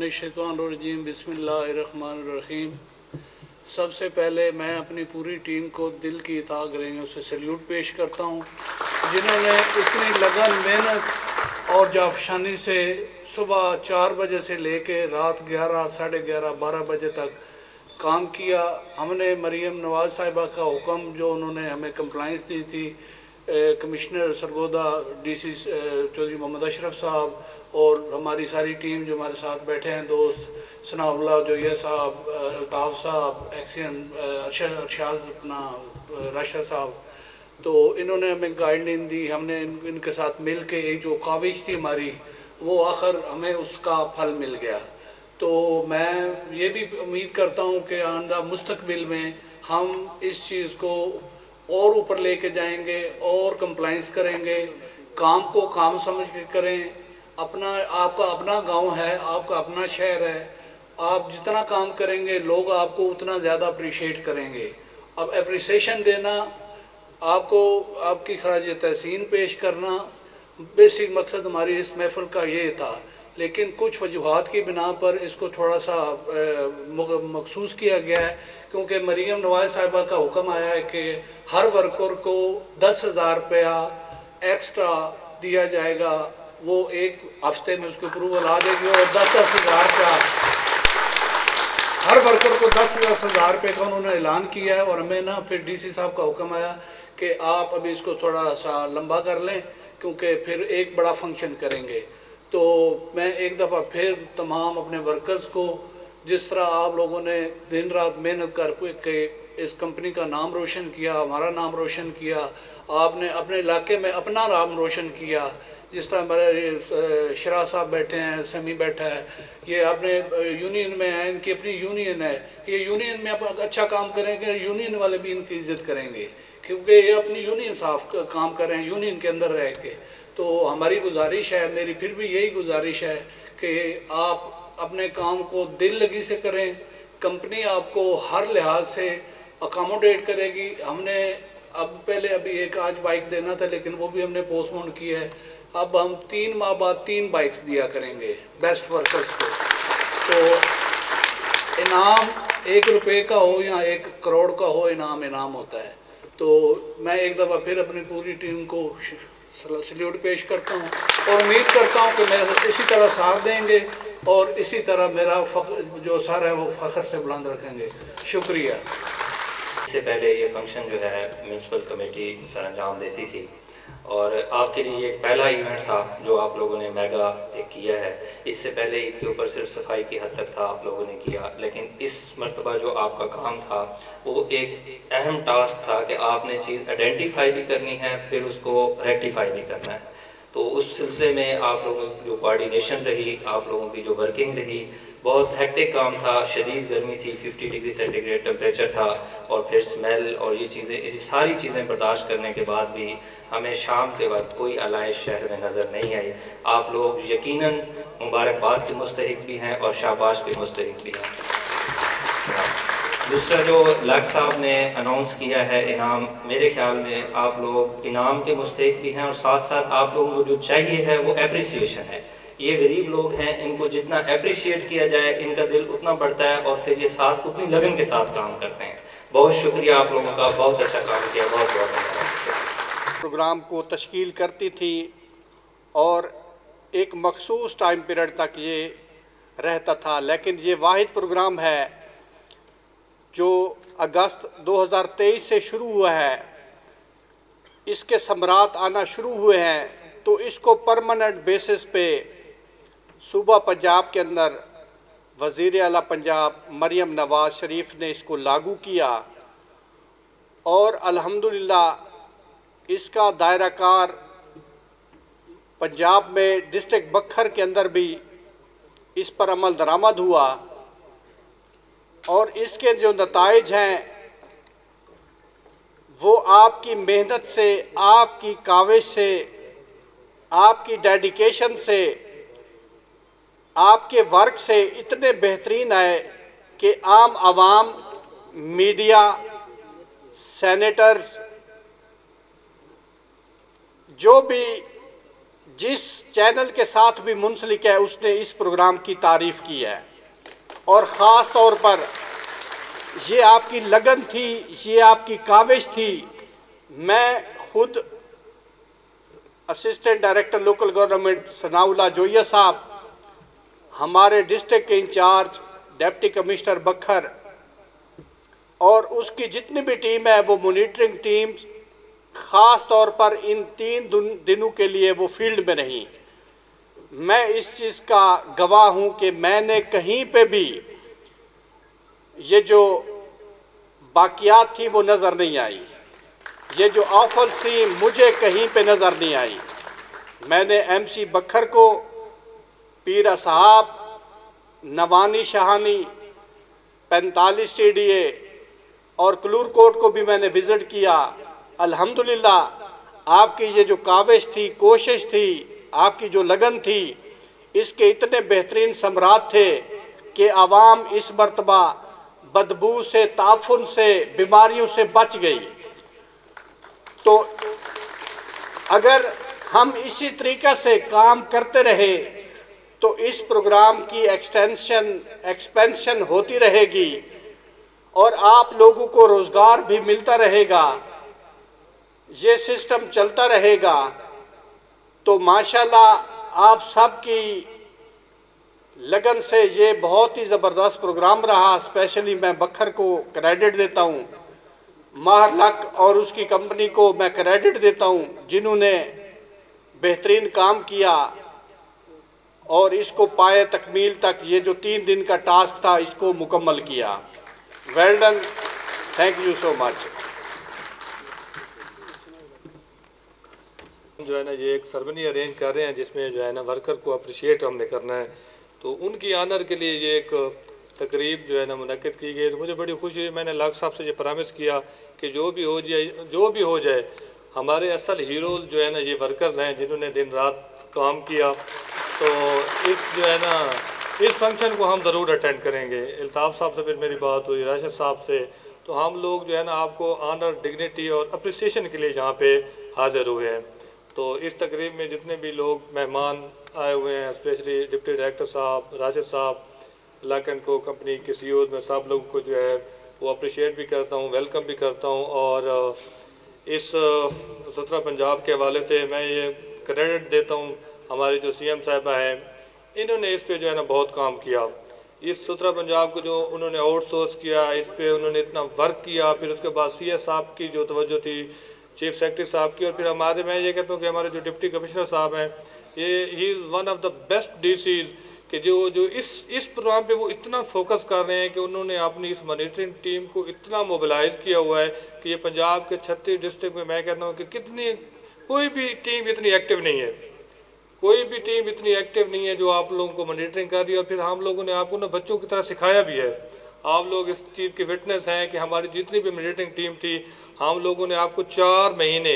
शैतानिर्रजीम बिस्मिल्लाहिर्रहमानिर्रहीम। सबसे पहले मैं अपनी पूरी टीम को दिल की इताअत करेंगे उससे सल्यूट पेश करता हूँ, जिन्होंने इतनी लगन मेहनत और जाफशानी से सुबह 4 बजे से लेके रात 11 साढ़े 11 12 बजे तक काम किया। हमने मरीम नवाज़ साहिबा का हुक्म जो उन्होंने हमें कंप्लाइंस दी थी, कमिश्नर सरगोदा, डीसी चौधरी मोहम्मद अशरफ साहब और हमारी सारी टीम जो हमारे साथ बैठे हैं, दोस्त सनाउल्लाह जोया साहब, अल्ताफ़ साहब, एक्सियन अरशाद अपना राशा साहब, तो इन्होंने हमें गाइडलाइन दी। हमने इनके साथ मिल के एक जो काविश थी हमारी, वो आखिर हमें उसका फल मिल गया। तो मैं ये भी उम्मीद करता हूँ कि आइंदा मुस्तकबिल में हम इस चीज़ को और ऊपर लेके जाएंगे और कंप्लाइंस करेंगे, काम को काम समझ के करें। आपका अपना गांव है, आपका अपना शहर है, आप जितना काम करेंगे लोग आपको उतना ज़्यादा अप्रिशिएट करेंगे। अब अप्रिसिएशन देना, आपको आपकी खराज तहसीन पेश करना, बेसिक मकसद हमारी इस महफिल का ये था। लेकिन कुछ वजूहात की बिना पर इसको थोड़ा सा मखसूस किया गया है, क्योंकि मरीम नवाज़ साहिबा का हुक्म आया है कि हर वर्कर को 10,000 रुपया एक्स्ट्रा दिया जाएगा। वो एक हफ्ते में उसकी अप्रूवल आ जाएगी और 10,000 रुपया हर वर्कर को 10,000 रुपये का उन्होंने ऐलान किया है। और हमें ना फिर डीसी साहब का हुक्म आया कि आप अभी इसको थोड़ा सा लंबा कर लें, क्योंकि फिर एक बड़ा फंक्शन करेंगे। तो मैं एक दफ़ा फिर तमाम अपने वर्कर्स को, जिस तरह आप लोगों ने दिन रात मेहनत कर के इस कंपनी का नाम रोशन किया, हमारा नाम रोशन किया, आपने अपने इलाके में अपना नाम रोशन किया, जिस तरह हमारे शरा साहब बैठे हैं, समी बैठा है, ये अपने यूनियन में है, इनकी अपनी यूनियन है, ये यूनियन में आप अच्छा काम करेंगे, यूनियन वाले भी इनकी इज्जत करेंगे, क्योंकि ये अपनी यूनियन साफ काम कर रहे हैं यूनियन के अंदर रह के। तो हमारी गुजारिश है, मेरी फिर भी यही गुजारिश है कि आप अपने काम को दिल लगी से करें। कंपनी आपको हर लिहाज से अकोमोडेट करेगी। हमने पहले अभी एक आज बाइक देना था, लेकिन वो भी हमने पोस्टपोन किया है। अब हम 3 माह बाद 3 बाइक्स दिया करेंगे बेस्ट वर्कर्स को। तो इनाम 1 रुपये का हो या 1 करोड़ का हो, इनाम होता है। तो मैं एक दफ़ा फिर अपनी पूरी टीम को सल्यूट पेश करता हूँ और उम्मीद करता हूँ कि मेरा इसी तरह साथ देंगे और इसी तरह मेरा जो सर है वो फ़ख्र से बुलंद रखेंगे। शुक्रिया। इससे पहले ये फंक्शन जो है म्यूनसिपल कमेटी सर अंजाम देती थी और आपके लिए एक पहला इवेंट था जो आप लोगों ने मेगा किया है। इससे पहले ईद के ऊपर सिर्फ सफाई की हद तक था आप लोगों ने किया, लेकिन इस मरतबा जो आपका काम था वो एक अहम टास्क था कि आपने चीज़ आइडेंटिफाई भी करनी है, फिर उसको रेक्टिफाई भी करना है। तो उस सिलसिले में आप लोगों की जो कोऑर्डिनेशन रही, आप लोगों की जो वर्किंग रही, बहुत हेक्टिक काम था। शदीद गर्मी थी, 50 डिग्री सेंटीग्रेड टेम्परेचर था और फिर स्मेल और ये चीज़ें, ऐसी सारी चीज़ें बर्दाश्त करने के बाद भी हमें शाम के वक्त कोई अलाइश शहर में नज़र नहीं आई। आप लोग यकीनन मुबारकबाद के मुस्तहिक भी हैं और शाबाश के मुस्तहिक भी हैं। दूसरा जो लग साहब ने अनाउंस किया है इनाम, मेरे ख्याल में आप लोग इनाम के मुस्तहिक भी हैं और साथ साथ आप लोगों को जो चाहिए है वो एप्रिसिएशन है। ये गरीब लोग हैं, इनको जितना अप्रिशिएट किया जाए इनका दिल उतना बढ़ता है और फिर ये साथ उतनी लगन के साथ काम करते हैं। बहुत शुक्रिया आप लोगों का, बहुत अच्छा काम किया, बहुत बहुत धन्यवाद। प्रोग्राम को तश्कील करती थी और एक मखसूस टाइम पीरियड तक ये रहता था, लेकिन ये वाहिद प्रोग्राम है जो अगस्त 2023 से शुरू हुआ है। इसके समरात आना शुरू हुए हैं, तो इसको परमानेंट बेसिस पे सूबा पंजाब के अंदर वज़ीर आला पंजाब मरियम नवाज़ शरीफ ने इसको लागू किया और अल्हम्दुलिल्लाह इसका दायरा कार पंजाब में डिस्ट्रिक्ट बखर के अंदर भी इस पर अमल दरामद हुआ और इसके जो नताइज हैं वो आपकी मेहनत से, आपकी काविश से, आपकी डेडिकेशन से, आपके वर्क से इतने बेहतरीन है कि आम आवाम, मीडिया, सेनेटर्स, जो भी जिस चैनल के साथ भी मुंसलिक है उसने इस प्रोग्राम की तारीफ़ की है, और ख़ास तौर पर ये आपकी लगन थी, ये आपकी काविश थी। मैं खुद assistant director local government Sanaullah Joiya साहब, हमारे डिस्ट्रिक्ट के इंचार्ज डिप्टी कमिश्नर बखर और उसकी जितनी भी टीम है, वो मॉनिटरिंग टीम ख़ास तौर पर इन 3 दिनों के लिए वो फील्ड में रही। मैं इस चीज़ का गवाह हूँ कि मैंने कहीं पे भी ये जो बाकियात थी वो नज़र नहीं आई, ये जो ऑफर्स थी मुझे कहीं पे नज़र नहीं आई। मैंने MC बखर को, पीरा साहब, नवानी शहानी, 45 TDA और कलूर कोट को भी मैंने विज़िट किया। अल्हम्दुलिल्लाह आपकी ये जो काविश थी, कोशिश थी, आपकी जो लगन थी, इसके इतने बेहतरीन समरात थे कि आवाम इस मर्तबा बदबू से, ताफुन से, बीमारियों से बच गई। तो अगर हम इसी तरीक़े से काम करते रहे तो इस प्रोग्राम की एक्सपेंशन होती रहेगी और आप लोगों को रोज़गार भी मिलता रहेगा, ये सिस्टम चलता रहेगा। तो माशाल्लाह आप सबकी लगन से ये बहुत ही ज़बरदस्त प्रोग्राम रहा। स्पेशली मैं बखर को क्रेडिट देता हूँ, माहर लक और उसकी कंपनी को मैं क्रेडिट देता हूँ, जिन्होंने बेहतरीन काम किया और इसको पाए तकमील तक, ये जो 3 दिन का टास्क था इसको मुकम्मल किया। Well done, thank you so much. जो है ना ये एक सरमनी अरेंज कर रहे हैं जिसमें जो है ना वर्कर को अप्रिशिएट हमने करना है, तो उनकी आनर के लिए ये एक तकरीब जो है ना मुनक्किद की गई। तो मुझे बड़ी खुशी है, मैंने लाख साहब से ये प्रॉमिस किया कि जो भी हो जाए हमारे असल हीरोज़ जो है ना ये वर्कर्स हैं जिन्होंने दिन रात काम किया। तो इस जो है ना इस फंक्शन को हम ज़रूर अटेंड करेंगे। अल्ताफ़ साहब से फिर मेरी बात हुई, राशिद साहब से, तो हम लोग जो है ना आपको ऑनर, डिग्निटी और अप्रिसिएशन के लिए यहाँ पे हाज़िर हुए हैं। तो इस तकरीब में जितने भी लोग मेहमान आए हुए हैं, स्पेशली डिप्टी डायरेक्टर साहब, राशिद साहब, लक एंड को कंपनी के CEOs में सब लोगों को जो है वो अप्रिशिएट भी करता हूँ, वेलकम भी करता हूँ। और इस सुथरा पंजाब के हवाले से मैं ये क्रेडिट देता हूँ हमारे जो CM साहिबा हैं, इन्होंने इस पे जो है ना बहुत काम किया। इस सुथरा पंजाब को जो उन्होंने आउटसोर्स किया, इस पे उन्होंने इतना वर्क किया। फिर उसके बाद CS साहब की जो तवज्जो थी, चीफ सेक्रेटरी साहब की, और फिर हमारे, मैं ये कहता हूँ कि हमारे जो डिप्टी कमिश्नर साहब हैं, ये he is one of the best DCs कि जो इस प्रोग्राम पे वो इतना फोकस कर रहे हैं कि उन्होंने अपनी इस मॉनिटरिंग टीम को इतना मोबिलाइज़ किया हुआ है कि ये पंजाब के 36 डिस्ट्रिक्ट में मैं कहता हूँ कि कोई भी टीम इतनी एक्टिव नहीं है, कोई भी टीम इतनी एक्टिव नहीं है जो आप लोगों को मॉनिटरिंग कर रही है। और फिर हम लोगों ने आपको ना बच्चों की तरह सिखाया भी है। आप लोग इस चीज़ के विटनेस हैं कि हमारी जितनी भी मॉनिटरिंग टीम थी, हम लोगों ने आपको 4 महीने,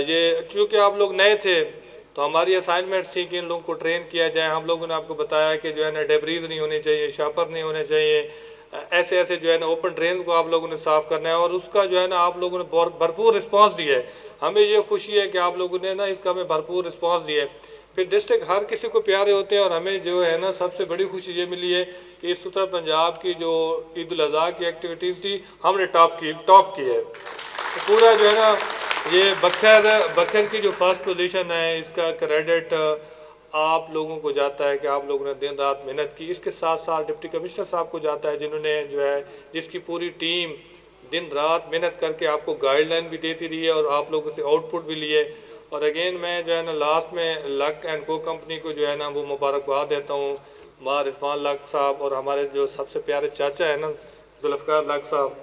ये चूँकि आप लोग नए थे तो हमारी असाइनमेंट्स थी कि इन लोगों को ट्रेन किया जाए। हम लोगों ने आपको बताया कि जो है ना डेब्रीज नहीं होने चाहिए, शापर नहीं होने चाहिए, ऐसे ऐसे जो है ना ओपन ड्रेन को आप लोगों ने साफ़ करना है। और उसका जो है ना आप लोगों ने भरपूर रिस्पांस दिया है। हमें ये खुशी है कि आप लोगों ने ना इसका हमें भरपूर रिस्पांस दिया है। फिर डिस्ट्रिक्ट हर किसी को प्यारे होते हैं और हमें जो है ना सबसे बड़ी खुशी ये मिली है कि इस सुथरा पंजाब की जो ईद उल अज़हा की एक्टिविटीज़ थी हमने टॉप की है। तो पूरा जो है ना ये बखर की जो फर्स्ट पोजीशन है, इसका क्रेडिट आप लोगों को जाता है कि आप लोगों ने दिन रात मेहनत की। इसके साथ साथ डिप्टी कमिश्नर साहब को जाता है जिन्होंने जो है जिसकी पूरी टीम दिन रात मेहनत करके आपको गाइडलाइन भी देती रही है और आप लोगों से आउटपुट भी लिए। और अगेन मैं जो है ना लास्ट में लक एंड को कंपनी को जो है ना वो मुबारकबाद देता हूँ, मार इरफान लक साहब और हमारे जो सबसे प्यारे चाचा है ना जुल्फ़कार लक साहब,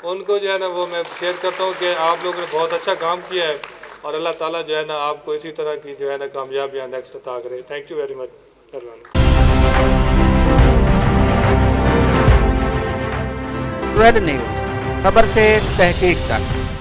उनको जो है ना वो मैं शेयर करता हूँ कि आप लोगों ने बहुत अच्छा काम किया है और अल्लाह ताला जो है ना आपको इसी तरह की जो है ना कामयाबियाँ नेक्स्ट अता करे। Thank you very much. Twelve news, खबर से तहकीक तक।